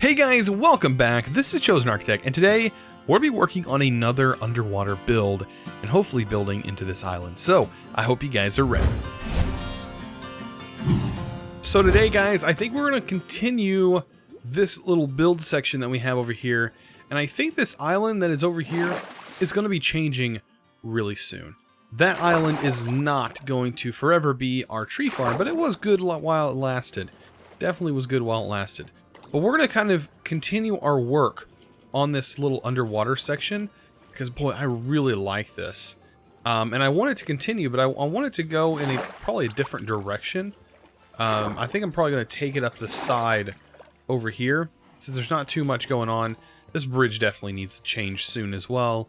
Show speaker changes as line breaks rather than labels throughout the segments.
Hey guys, welcome back. This is ChosenArchitect, and today we'll be working on another underwater build and hopefully building into this island. So I hope you guys are ready. So today, guys, I think we're going to continue this little build section that we have over here, and I think this island that is over here is going to be changing really soon. That island is not going to forever be our tree farm, but it was good while it lasted. Definitely was good while it lasted. But we're going to kind of continue our work on this little underwater section, because boy, I really like this. And I want it to continue, but I want it to go in probably a different direction. I think I'm probably going to take it up the side over here, since there's not too much going on. This bridge definitely needs to change soon as well.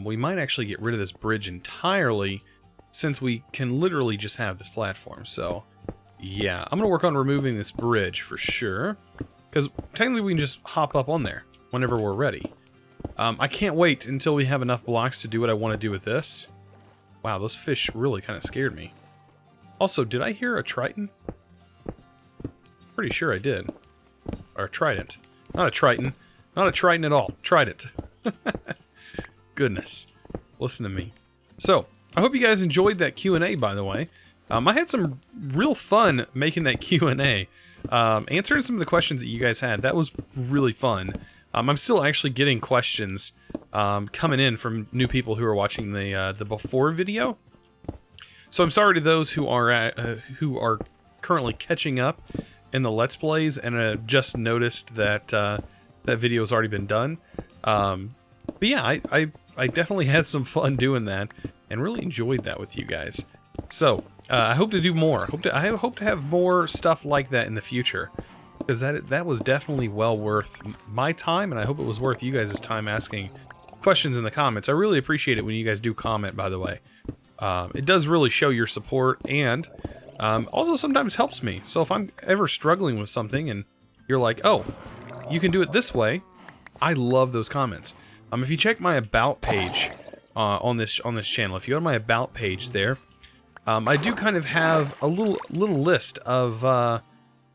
We might actually get rid of this bridge entirely, since we can literally just have this platform. So yeah, I'm going to work on removing this bridge for sure, because technically we can just hop up on there whenever we're ready. I can't wait until we have enough blocks to do what I want to do with this. Wow, those fish really kind of scared me. Also, did I hear a triton? Pretty sure I did. Or a trident. Not a triton. Not a triton at all. Trident. Goodness. Listen to me. So, I hope you guys enjoyed that Q&A, by the way. I had some real fun making that Q&A. Answering some of the questions that you guys had. That was really fun. I'm still actually getting questions coming in from new people who are watching the before video. So I'm sorry to those who are currently catching up in the Let's Plays and just noticed that that video has already been done. But yeah, I definitely had some fun doing that and really enjoyed that with you guys. So I hope to do more. I hope to have more stuff like that in the future, because that was definitely well worth my time, and I hope it was worth you guys' time asking questions in the comments. I really appreciate it when you guys do comment, by the way. It does really show your support, and also sometimes helps me. So if I'm ever struggling with something and you're like, oh, you can do it this way, I love those comments. If you check my About page on this channel, if you go to my About page there, I do kind of have a little list of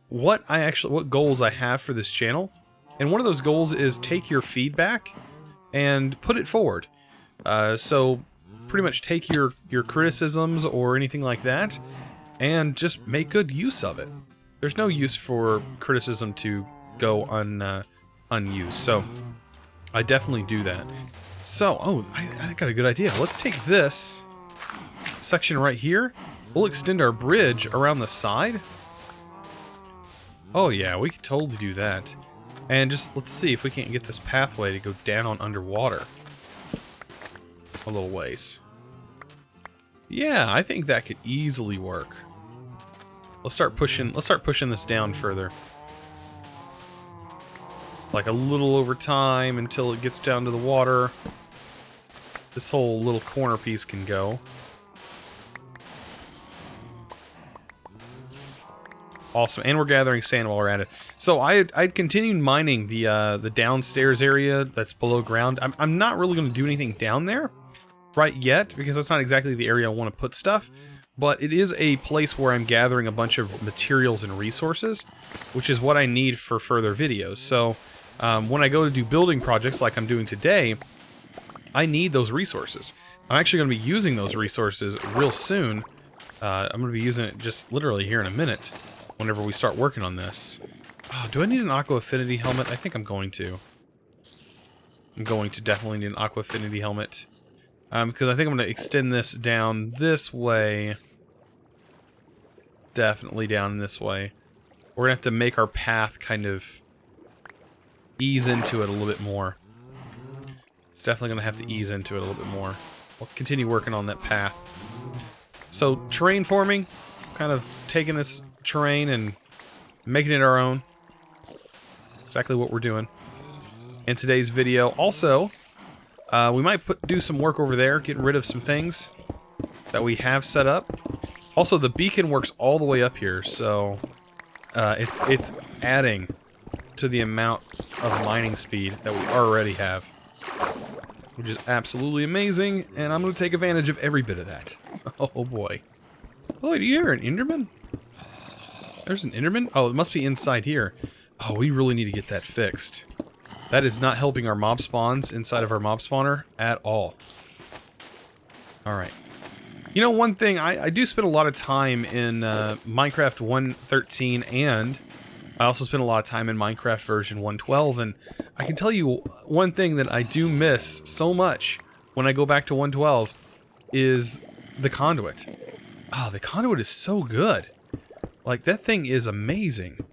what goals I have for this channel, and one of those goals is take your feedback and put it forward. So pretty much take your criticisms or anything like that and just make good use of it. There's no use for criticism to go unused, so I definitely do that. So, oh, I got a good idea. Let's take this section right here. We'll extend our bridge around the side. Oh yeah, we could totally do that. And just, let's see if we can't get this pathway to go down underwater a little ways. Yeah, I think that could easily work. Let's start pushing this down further. Like a little over time until it gets down to the water. This whole little corner piece can go. Awesome, and we're gathering sand while we're at it. So I'd continued mining the downstairs area that's below ground. I'm not really going to do anything down there right yet, because that's not exactly the area I want to put stuff. But it is a place where I'm gathering a bunch of materials and resources, which is what I need for further videos. So when I go to do building projects like I'm doing today, I need those resources. I'm actually going to be using those resources real soon. I'm going to be using it just literally here in a minute, whenever we start working on this. Oh, do I need an Aqua Affinity helmet? I think I'm going to. I'm going to definitely need an Aqua Affinity helmet. Because I think I'm going to extend this down this way. Definitely down this way. We're going to have to make our path kind of ease into it a little bit more. It's definitely going to have to ease into it a little bit more. Let's continue working on that path. So, terrain forming. Kind of taking this terrain and making it our own. Exactly what we're doing in today's video. Also, we might do some work over there, getting rid of some things that we have set up. Also, the beacon works all the way up here, so it's adding to the amount of mining speed that we already have, which is absolutely amazing, and I'm going to take advantage of every bit of that. Oh boy. Oh, do you hear an Enderman? There's an Enderman? Oh, it must be inside here. Oh, we really need to get that fixed. That is not helping our mob spawns inside of our mob spawner at all. Alright. You know, one thing, I do spend a lot of time in Minecraft 1.13, and I also spend a lot of time in Minecraft version 1.12, and I can tell you one thing that I do miss so much when I go back to 1.12 is the conduit. Oh, the conduit is so good. Like, that thing is amazing.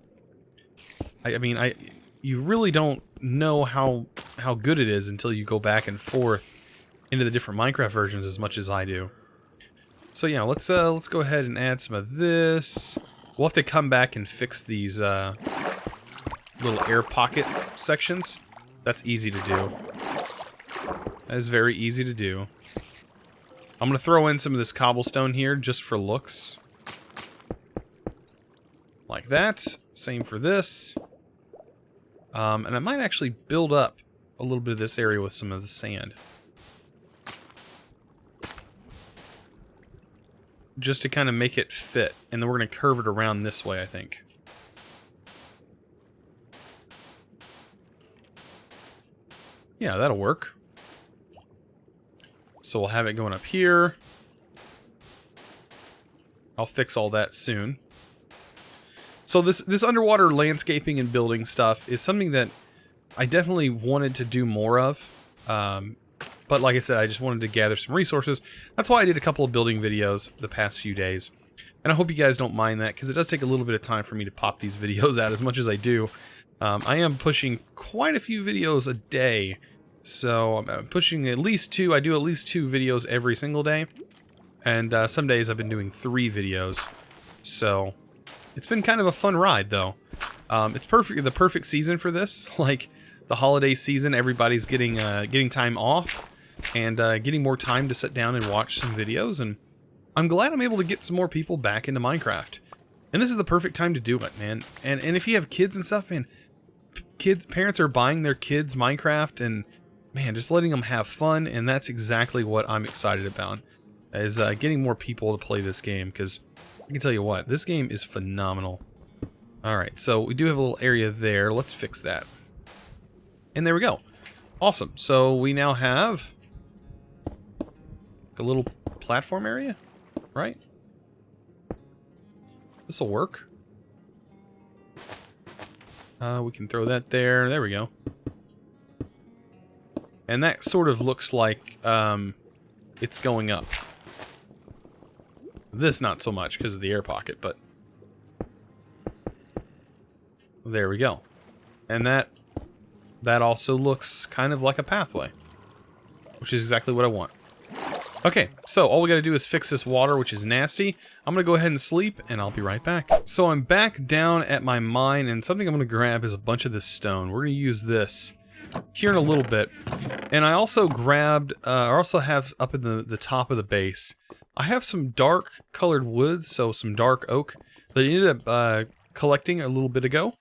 I mean, you really don't know how good it is until you go back and forth into the different Minecraft versions as much as I do. So yeah, let's go ahead and add some of this. We'll have to come back and fix these little air pocket sections. That's easy to do. That is very easy to do. I'm gonna throw in some of this cobblestone here just for looks. Like that. Same for this. And I might actually build up a little bit of this area with some of the sand. Just to kind of make it fit. And then we're going to curve it around this way, I think. Yeah, that'll work. So we'll have it going up here. I'll fix all that soon. So this underwater landscaping and building stuff is something that I definitely wanted to do more of. But like I said, I just wanted to gather some resources. That's why I did a couple of building videos the past few days. And I hope you guys don't mind that, because it does take a little bit of time for me to pop these videos out as much as I do. I am pushing quite a few videos a day. So I'm pushing at least 2. I do at least 2 videos every single day. And some days I've been doing 3 videos. So it's been kind of a fun ride, though. It's the perfect season for this. Like, the holiday season, everybody's getting time off. And getting more time to sit down and watch some videos, and I'm glad I'm able to get some more people back into Minecraft. And this is the perfect time to do it, man. And if you have kids and stuff, man, parents are buying their kids Minecraft, and man, just letting them have fun, and that's exactly what I'm excited about, is getting more people to play this game, because I can tell you what, this game is phenomenal. Alright, so we do have a little area there. Let's fix that. And there we go. Awesome. So we now have a little platform area, right? This'll work. We can throw that there. There we go. And that sort of looks like it's going up. This not so much because of the air pocket, but there we go. And that also looks kind of like a pathway, which is exactly what I want. Okay, so all we gotta do is fix this water, which is nasty. I'm gonna go ahead and sleep, and I'll be right back. So I'm back down at my mine, and something I'm gonna grab is a bunch of this stone. We're gonna use this here in a little bit. And I also grabbed, I also have up in the top of the base, I have some dark colored wood, so some dark oak, that I ended up collecting a little bit ago.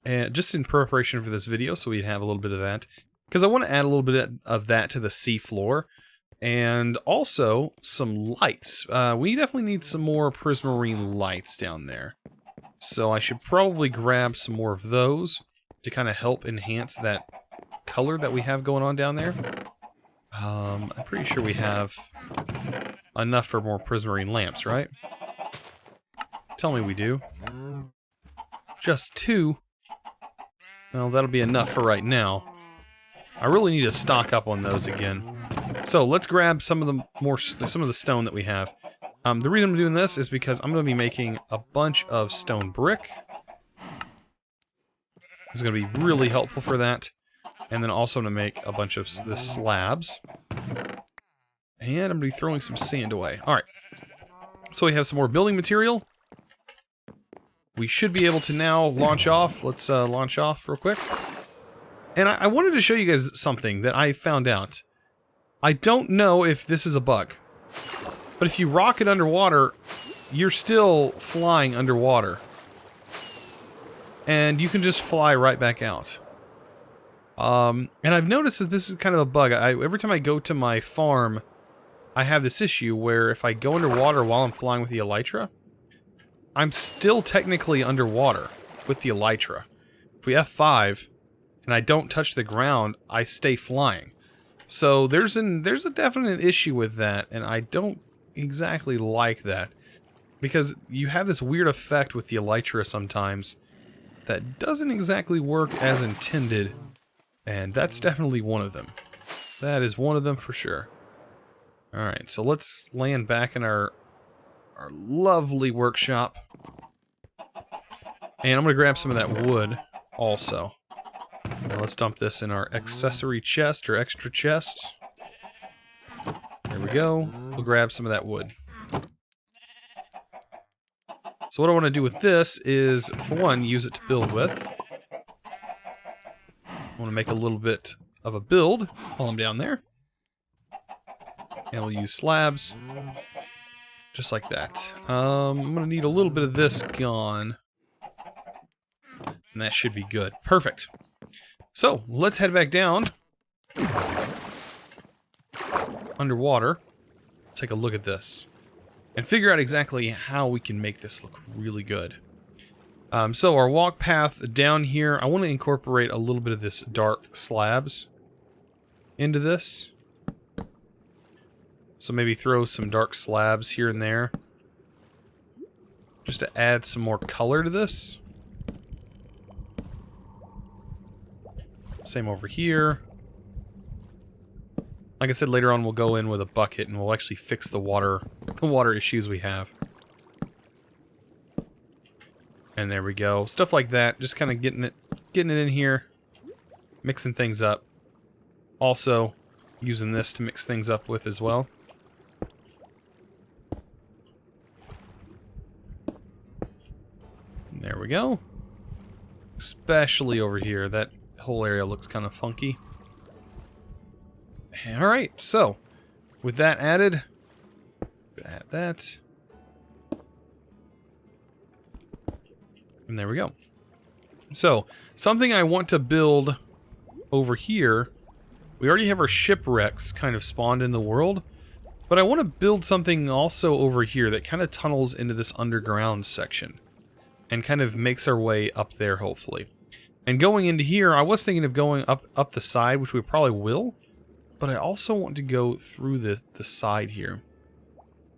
And just in preparation for this video, so we'd have a little bit of that. Because I want to add a little bit of that to the sea floor. And also, some lights. We definitely need some more prismarine lights down there. So I should probably grab some more of those to kind of help enhance that color that we have going on down there. I'm pretty sure we have enough for more prismarine lamps, right? Tell me we do. Just 2? Well, that'll be enough for right now. I really need to stock up on those again. So let's grab some of the stone that we have. The reason I'm doing this is because I'm going to be making a bunch of stone brick. It's going to be really helpful for that. And then also to make a bunch of the slabs. And I'm going to be throwing some sand away. Alright. So we have some more building material. We should be able to now launch off. Let's launch off real quick. And I wanted to show you guys something that I found out. I don't know if this is a bug, but if you rocket underwater, you're still flying underwater. And you can just fly right back out. And I've noticed that this is kind of a bug. Every time I go to my farm, I have this issue where if I go underwater while I'm flying with the elytra, I'm still technically underwater with the elytra. if we F5 and I don't touch the ground, I stay flying. So there's a definite issue with that, and I don't exactly like that. Because you have this weird effect with the elytra sometimes that doesn't exactly work as intended, and that's definitely one of them. That is one of them for sure. Alright, so let's land back in our lovely workshop. And I'm going to grab some of that wood also. Now let's dump this in our accessory chest or extra chest. There we go. We'll grab some of that wood. So what I want to do with this is, for one, use it to build with. I want to make a little bit of a build while I'm down there. And we'll use slabs. Just like that. I'm going to need a little bit of this gone. And that should be good. Perfect. So, let's head back down. Underwater. Take a look at this. And figure out exactly how we can make this look really good. So our walk path down here, I want to incorporate a little bit of this dark slabs into this. So maybe throw some dark slabs here and there. Just to add some more color to this. Same over here. Like I said, later on we'll go in with a bucket and we'll actually fix the water issues we have. And there we go. Stuff like that. Just kind of getting it in here. Mixing things up. Also, using this to mix things up with as well. And there we go. Especially over here. That whole area looks kind of funky. Alright, so, with that added, add that. And there we go. So, something I want to build over here, we already have our shipwrecks kind of spawned in the world, but I want to build something also over here that kind of tunnels into this underground section, and kind of makes our way up there, hopefully. And going into here, I was thinking of going up the side, which we probably will, but I also want to go through the side here.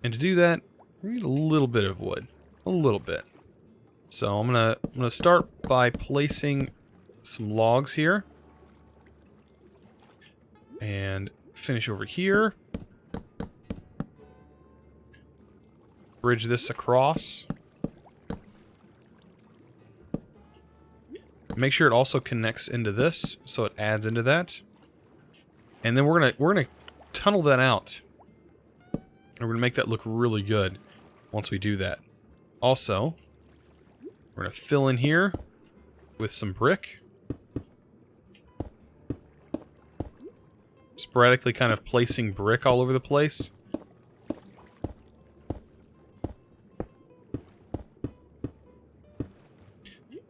And to do that, we need a little bit of wood. A little bit. So I'm gonna start by placing some logs here. And finish over here. Bridge this across. Make sure it also connects into this, so it adds into that. And then we're gonna tunnel that out. And we're gonna make that look really good once we do that. Also, we're gonna fill in here with some brick. Sporadically kind of placing brick all over the place.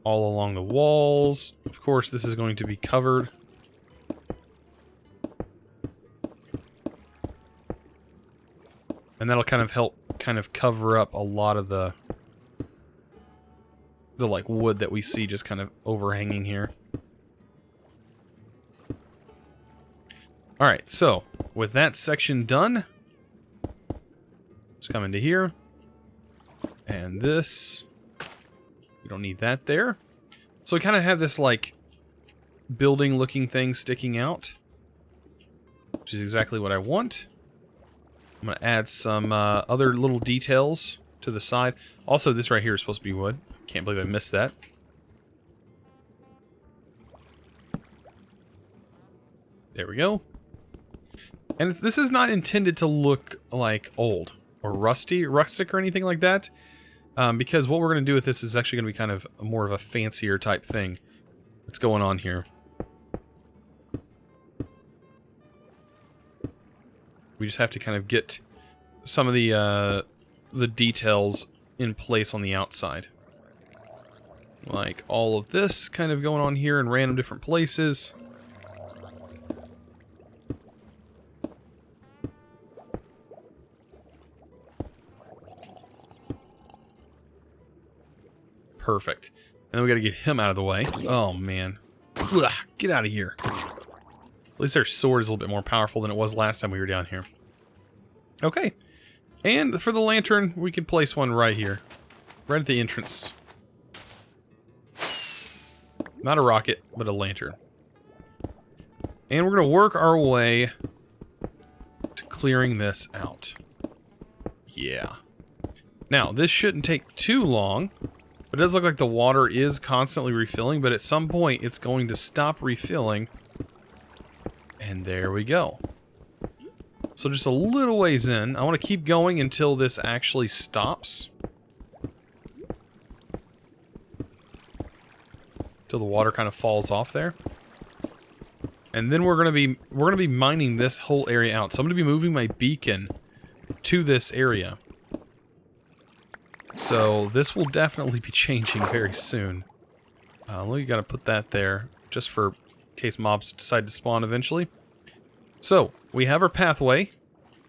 All along the walls. Of course, this is going to be covered. And that'll kind of help cover up a lot of the like wood that we see just kind of overhanging here. Alright, so with that section done, let's come into here. And this, we don't need that there. So we kind of have this like building looking thing sticking out, which is exactly what I want. I'm going to add some other little details to the side. Also, this right here is supposed to be wood. Can't believe I missed that. There we go. And this is not intended to look like old or rustic or anything like that. Because what we're going to do with this is actually going to be kind of more of a fancier type thing that's going on here. We just have to kind of get some of the details in place on the outside. Like all of this kind of going on here in random different places. Perfect. then we gotta get him out of the way. Oh, man. Ugh, get out of here. At least our sword is a little bit more powerful than it was last time we were down here. Okay. And for the lantern, we can place one right here. Right at the entrance. Not a rocket, but a lantern. And we're going to work our way to clearing this out. Yeah. Now, this shouldn't take too long. But it does look like the water is constantly refilling, but at some point it's going to stop refilling. And there we go. So just a little ways in. I want to keep going until this actually stops. Till the water kind of falls off there. And then we're gonna be mining this whole area out. So I'm gonna be moving my beacon to this area. So this will definitely be changing very soon. We gotta put that there just for in case mobs decide to spawn eventually. So we have our pathway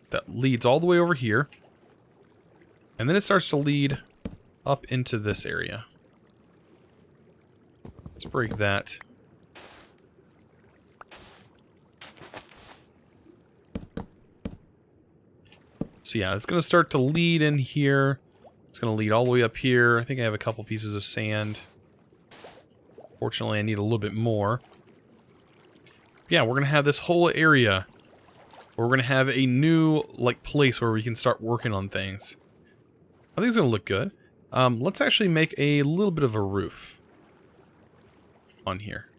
that leads all the way over here. And then it starts to lead up into this area. Let's break that. So yeah, it's going to start to lead in here. It's going to lead all the way up here. I think I have a couple pieces of sand. Fortunately, I need a little bit more. Yeah, we're going to have this whole area where we're going to have a new like place where we can start working on things. I think it's going to look good. Let's actually make a little bit of a roof on here.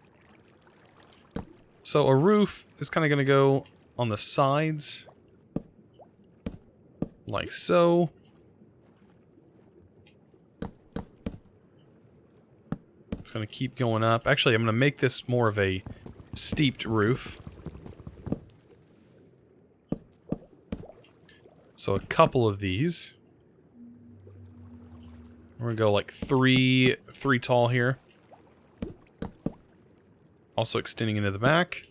So a roof is kind of going to go on the sides. Like so. It's going to keep going up. Actually, I'm going to make this more of a steeped roof. So a couple of these. We're going to go like three tall here. Also extending into the back.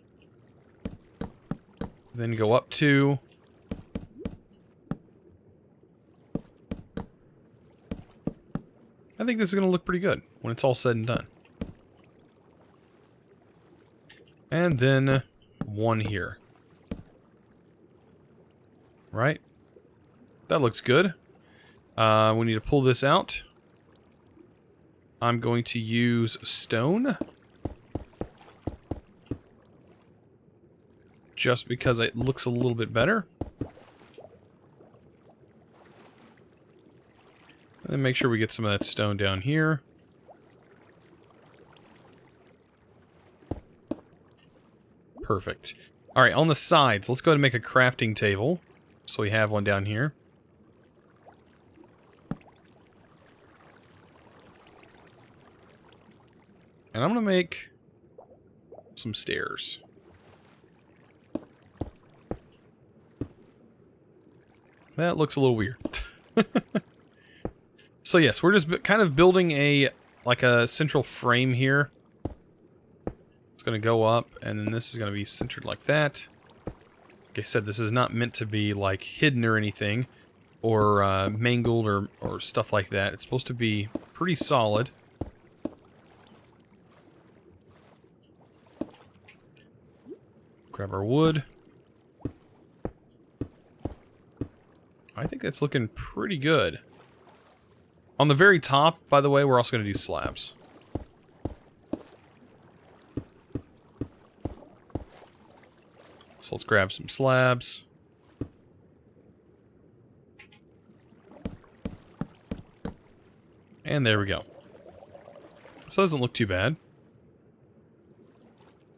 Then go up 2. I think this is going to look pretty good when it's all said and done. And then 1 here. Right? That looks good. We need to pull this out. I'm going to use stone. Just because it looks a little bit better. And then make sure we get some of that stone down here. Perfect. Alright, on the sides, let's go ahead and make a crafting table. So we have one down here. And I'm going to make some stairs. That looks a little weird. So yes, we're just kind of building a central frame here. It's going to go up, and then this is going to be centered like that. Like I said, this is not meant to be like hidden or anything, or mangled or stuff like that. It's supposed to be pretty solid. Grab our wood. I think that's looking pretty good. On the very top, by the way, we're also going to do slabs. So let's grab some slabs. And there we go. So it doesn't look too bad.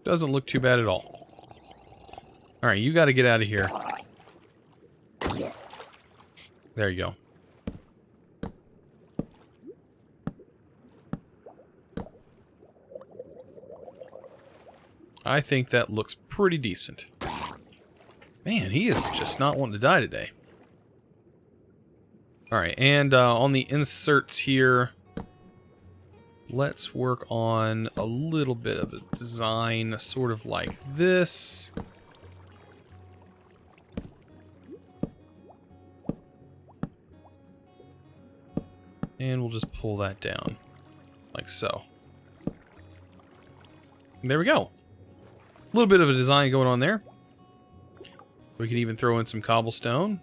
Doesn't look too bad at all. Alright, you got to get out of here. There you go. I think that looks pretty decent. Man, he is just not wanting to die today. Alright, and on the inserts here, let's work on a little bit of a design, sort of like this. And we'll just pull that down like so. And there we go. A little bit of a design going on there. We can even throw in some cobblestone.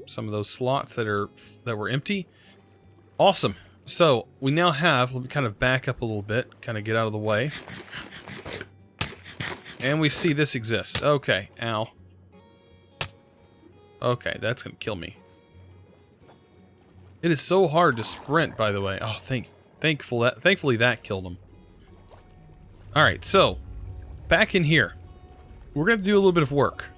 Some of those slots that were empty. Awesome. So we now have, let me kind of back up a little bit, kind of get out of the way. And we see this exists. Okay, ow. Okay, that's gonna kill me. It is so hard to sprint, by the way. Oh, thankfully that killed him. Alright, so, back in here. We're gonna do a little bit of work.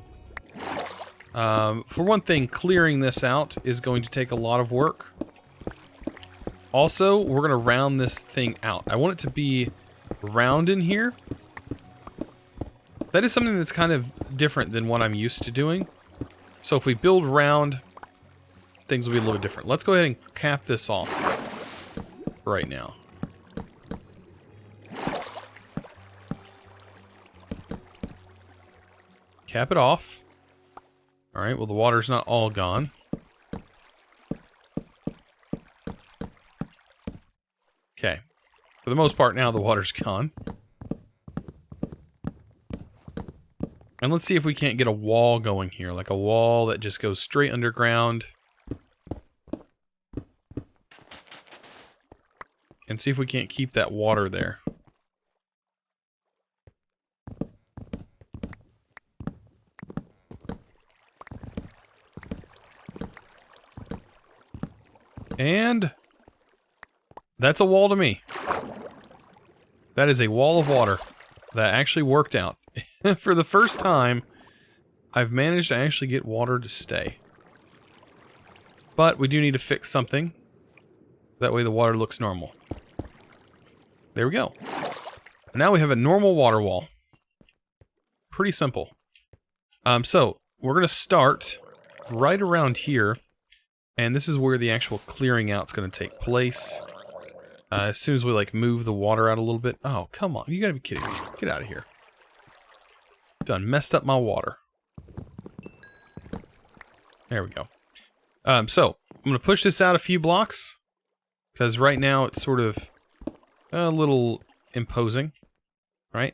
For one thing, clearing this out is going to take a lot of work. Also, we're gonna round this thing out. I want it to be round in here. That is something that's kind of different than what I'm used to doing. So if we build round, things will be a little bit different. Let's go ahead and cap this off right now. Cap it off. Alright, well the water's not all gone. Okay. For the most part now the water's gone. And let's see if we can't get a wall going here, like a wall that just goes straight underground. And see if we can't keep that water there. And that's a wall to me. That is a wall of water that actually worked out. For the first time, I've managed to actually get water to stay. But we do need to fix something. That way the water looks normal. There we go. And now we have a normal water wall. Pretty simple. So, we're going to start right around here. And this is where the actual clearing out's going to take place. As soon as we, like, move the water out a little bit. Oh, come on. You gotta be kidding me. Get out of here. Done messed up my water. There we go. So, I'm going to push this out a few blocks. Because right now it's sort of a little imposing. Right?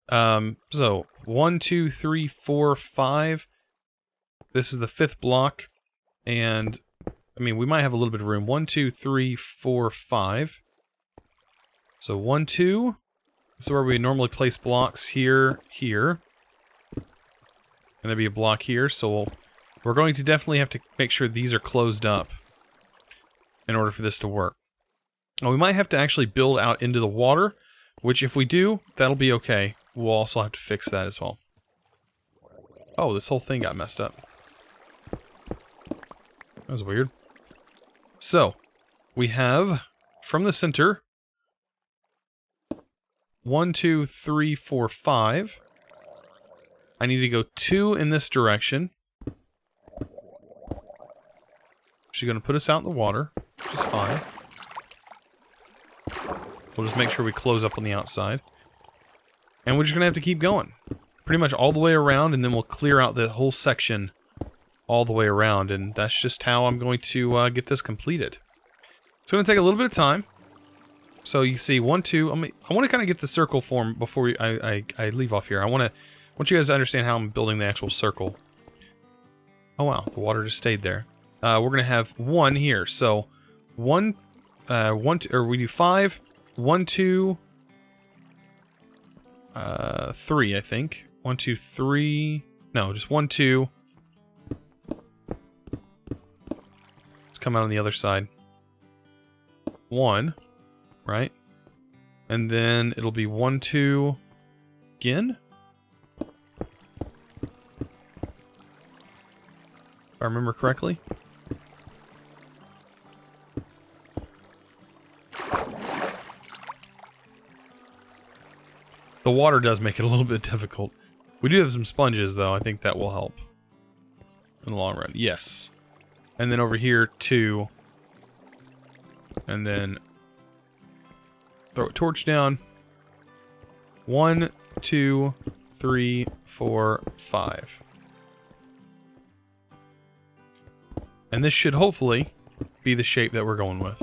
So, 1, 2, 3, 4, 5. This is the 5th block. And, I mean, we might have a little bit of room. 1, 2, 3, 4, 5. So 1, 2. This is where we normally place blocks here, here. And there'll be a block here, so we're going to definitely have to make sure these are closed up in order for this to work. Now, we might have to actually build out into the water, which if we do, that'll be okay. We'll also have to fix that as well. Oh, this whole thing got messed up. That was weird. So, we have, from the center, 1, 2, 3, 4, 5. I need to go 2 in this direction. She's going to put us out in the water, which is fine. We'll just make sure we close up on the outside. And we're just going to have to keep going. Pretty much all the way around, and then we'll clear out the whole section all the way around. And that's just how I'm going to get this completed. It's going to take a little bit of time. So you see 1, 2. I want to kind of get the circle form before I leave off here. I want you guys to understand how I'm building the actual circle. Oh wow, the water just stayed there. We're gonna have 1 here. So 1, 1, 2, or we do 5, 1, 2, 3. I think 1, 2, 3. No, just 1, 2. Let's come out on the other side. 1. Right? And then it'll be 1, 2 again. If I remember correctly. The water does make it a little bit difficult. We do have some sponges though, I think that will help. In the long run, yes. And then over here, 2. And then throw a torch down. 1, 2, 3, 4, 5. And this should hopefully be the shape that we're going with.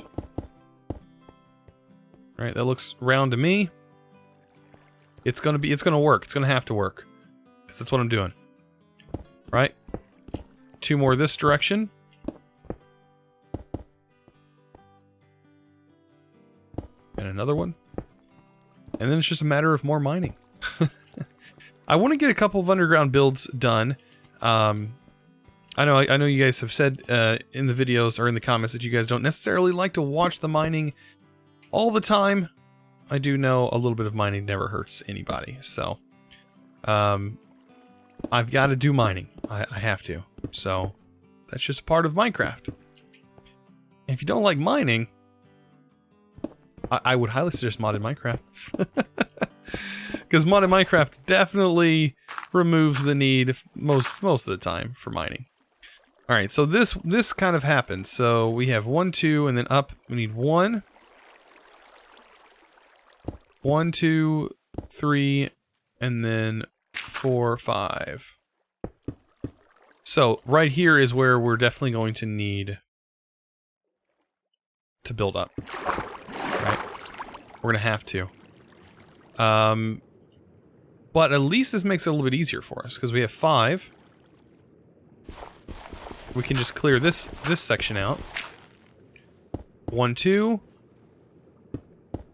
All right, that looks round to me. It's gonna work. It's gonna have to work, because that's what I'm doing. Right? 2 more this direction. And another one. And then it's just a matter of more mining. I want to get a couple of underground builds done. I know you guys have said in the videos or in the comments that you guys don't necessarily like to watch the mining all the time. I do know a little bit of mining never hurts anybody, so I've got to do mining. I have to. So that's just a part of Minecraft. And if you don't like mining, I would highly suggest modded Minecraft. Because modded Minecraft definitely removes the need most of the time for mining. Alright, so this kind of happens. So we have 1, 2, and then up we need 1. 1, 2, 3, and then 4, 5. So right here is where we're definitely going to need to build up. Right? We're gonna have to. But at least this makes it a little bit easier for us, because we have 5. We can just clear this section out. 1, 2.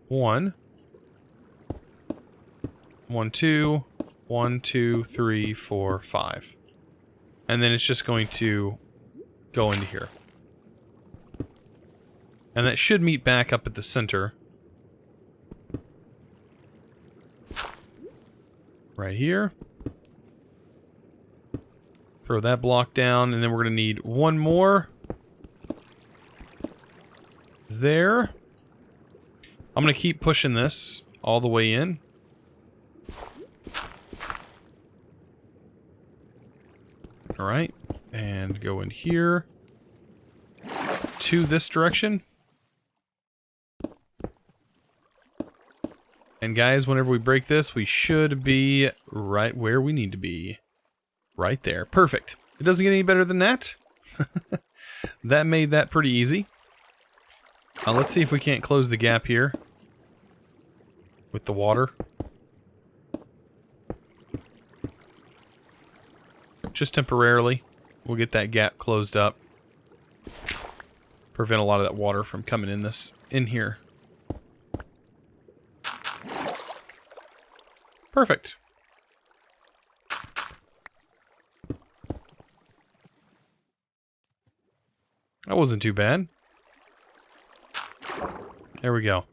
1. 1, 2. 1, 2, 3, 4, 5. And then it's just going to go into here. And that should meet back up at the center. Right here. Throw that block down, and then we're going to need 1 more. There. I'm going to keep pushing this all the way in. Alright, and go in here to this direction. And guys, whenever we break this, we should be right where we need to be. Right there. Perfect. It doesn't get any better than that. That made that pretty easy. Let's see if we can't close the gap here with the water. Just temporarily. We'll get that gap closed up. Prevent a lot of that water from coming in here. Perfect. That wasn't too bad. There we go.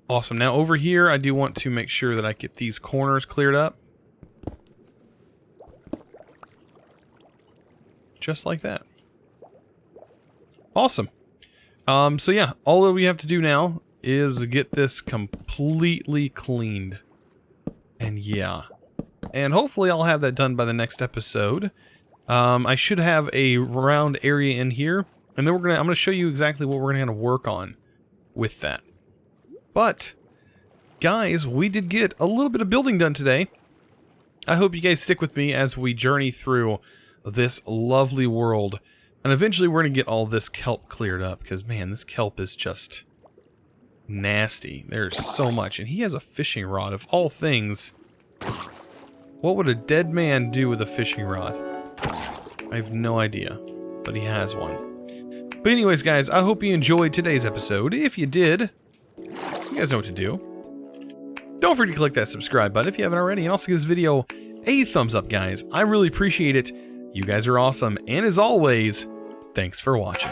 Awesome. Now over here, I do want to make sure that I get these corners cleared up. Just like that. Awesome. So yeah, all that we have to do now is get this completely cleaned. And yeah. And hopefully I'll have that done by the next episode. I should have a round area in here. And then I'm gonna show you exactly what we're gonna work on with that. But, guys, we did get a little bit of building done today. I hope you guys stick with me as we journey through this lovely world. And eventually we're gonna get all this kelp cleared up, because man, this kelp is just nasty. There's so much. And he has a fishing rod of all things. What would a dead man do with a fishing rod? I have no idea, but he has one. But anyways, guys, I hope you enjoyed today's episode. If you did, you guys know what to do. Don't forget to click that subscribe button if you haven't already, and also give this video a thumbs up, guys. I really appreciate it. You guys are awesome, and as always, thanks for watching.